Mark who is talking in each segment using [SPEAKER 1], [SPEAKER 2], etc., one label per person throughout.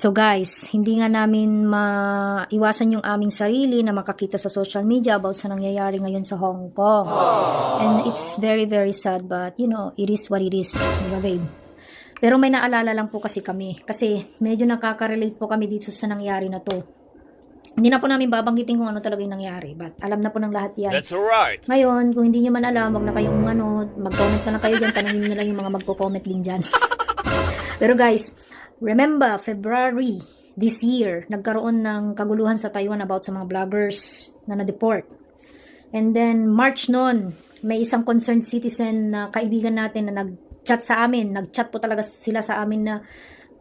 [SPEAKER 1] So guys, hindi nga namin maiwasan yung aming sarili na makakita sa social media about sa nangyayari ngayon sa Hong Kong. And it's very very sad, but you know, it is what it is, diba babe? Pero may naalala lang po kasi kami, kasi medyo nakaka-relate po kami dito sa nangyari na to. Hindi na po namin babanggitin kung ano talaga yung nangyari, but alam na po ng lahat yan.
[SPEAKER 2] That's alright.
[SPEAKER 1] Ngayon, kung hindi nyo man alam, wag na kayong mag-comment na lang kayo dyan, tanongin nyo lang yung mga magpo-comment din dyan. Pero guys, remember, February this year, nagkaroon ng kaguluhan sa Taiwan about sa mga vloggers na na-deport. And then, March noon, may isang concerned citizen na kaibigan natin na nag-chat sa amin. Nag-chat po talaga sila sa amin na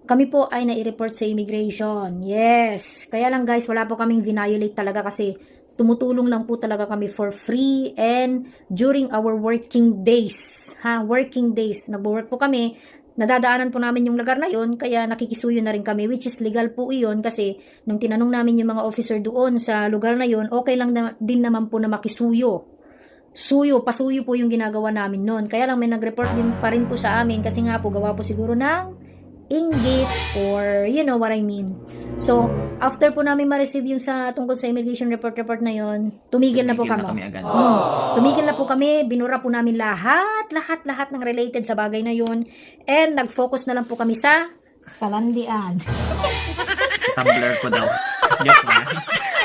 [SPEAKER 1] kami po ay nai-report sa immigration. Yes. Kaya lang guys, wala po kaming violate talaga kasi tumutulong lang po talaga kami for free and during our working days. Working days. Nagwo-work po kami. Nadadaanan po namin yung lugar na yon, kaya nakikisuyo na rin kami, which is legal po iyon kasi nung tinanong namin yung mga officer doon sa lugar na yon, okay lang din naman po na makisuyo. Pasuyo po yung ginagawa namin noon. Kaya lang may nag-report din pa rin po sa amin kasi nga po gawa po siguro ng inggit or you know what I mean. So, after po namin ma-receive yung sa tungkol sa immigration report na yon, tumigil na po kami. Tumigil na po kami, binura po namin lahat ng related sa bagay na yon, and nag-focus na lang po kami sa kalandian.
[SPEAKER 3] Tumblr ko daw. Joke na.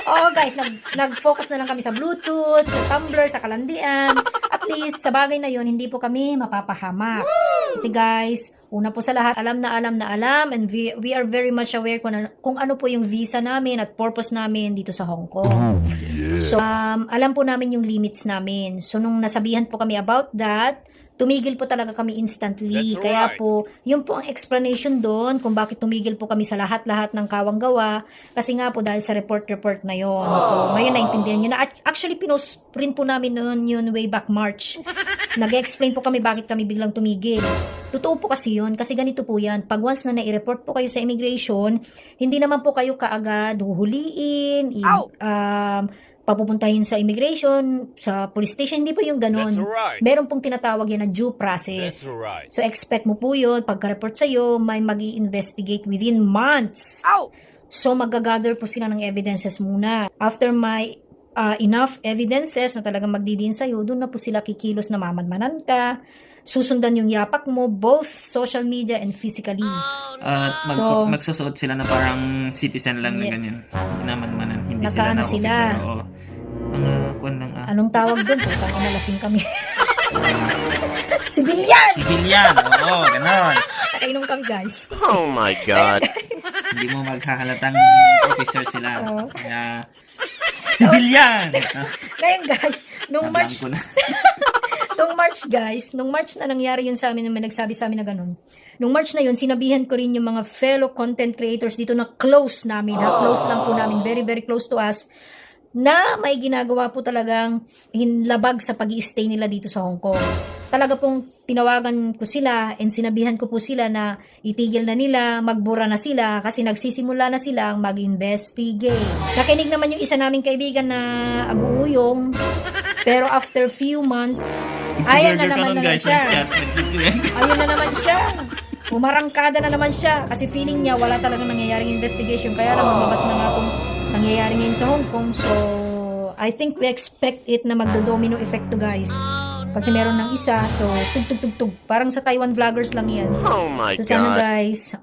[SPEAKER 1] Oo guys, nag-focus na lang kami sa Bluetooth, sa Tumblr, sa kalandian. At least, sa bagay na yon, hindi po kami mapapahamak. Kasi guys, una po sa lahat, alam na alam, and we are very much aware kung ano po yung visa namin at purpose namin dito sa Hong Kong. So, alam po namin yung limits namin. So, nung nasabihan po kami about that, tumigil po talaga kami instantly. Kaya po, yun po ang explanation doon kung bakit tumigil po kami sa lahat-lahat ng kawang gawa. Kasi nga po dahil sa report na yon. So, ngayon naintindihan nyo na. Actually, pinost rin po namin noon yun way back March. Nag-explain po kami bakit kami biglang tumigil. Totoo po kasi yun. Kasi ganito po yan. Pag once na nai-report po kayo sa immigration, hindi naman po kayo kaagad huhuliin, papupuntahin sa immigration, sa police station, hindi po yung ganun. Meron pong tinatawag yan na due process. So, expect mo po yun, pagka-report sa'yo, may mag-i-investigate within months. So, mag-gather po sila ng evidences muna. After may enough evidences na talagang magdidin sa'yo, doon na po sila kikilos na mamadmanan ka, susundan yung yapak mo, both social media and physically.
[SPEAKER 3] Magsusuot sila na parang citizen lang na ganyan. Naman-manan, hindi sila na officer.
[SPEAKER 1] Anong tawag doon? Putang inalasing kami. Civilian!
[SPEAKER 3] Civilian, oo, ganon.
[SPEAKER 1] Nakainom kami guys.
[SPEAKER 2] Oh my God.
[SPEAKER 3] Hindi mo maghahalatang officer sila. Kaya, civilian!
[SPEAKER 1] Ngayon guys, nung March na nangyari yun sa amin, may nagsabi sa amin na ganun. Nung March na yun, sinabihan ko rin yung mga fellow content creators dito na close namin, close lang po namin, very very close to us, na may ginagawa po talagang hinlabag sa pag-i-stay nila dito sa Hong Kong. Talaga pong tinawagan ko sila and sinabihan ko po sila na itigil na nila, magbura na sila kasi nagsisimula na silang mag-investigate. Nakinig naman yung isa naming kaibigan na aguuyong, pero after few months, ayun na naman siya. Umarangkada na naman siya kasi feeling niya wala talagang nangyayaring investigation. Kaya lang lumabas na nga kung nangyayari ngayon sa Hong Kong. So, I think we expect it na magdo-domino effect to guys. Kasi meron ng isa. So, tug-tug-tug-tug. Parang sa Taiwan vloggers lang yan.
[SPEAKER 2] Oh my God.
[SPEAKER 1] So, sana guys,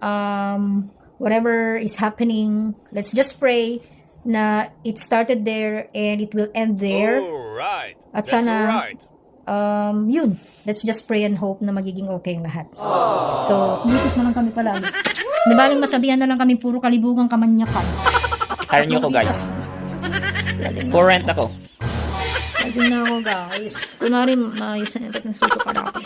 [SPEAKER 1] whatever is happening, let's just pray na it started there and it will end there.
[SPEAKER 2] Alright.
[SPEAKER 1] At sana, yun, let's just pray and hope na magiging okay ang lahat. So, Bluetooth na lang kami palagi. Di ba masabihan na lang kami puro kalibugang kamanyakan.
[SPEAKER 3] Hire nyo ko guys. For rent ako.
[SPEAKER 1] Kasi na ako guys. Kunwari, maayos na ito, nagsusuka na ako.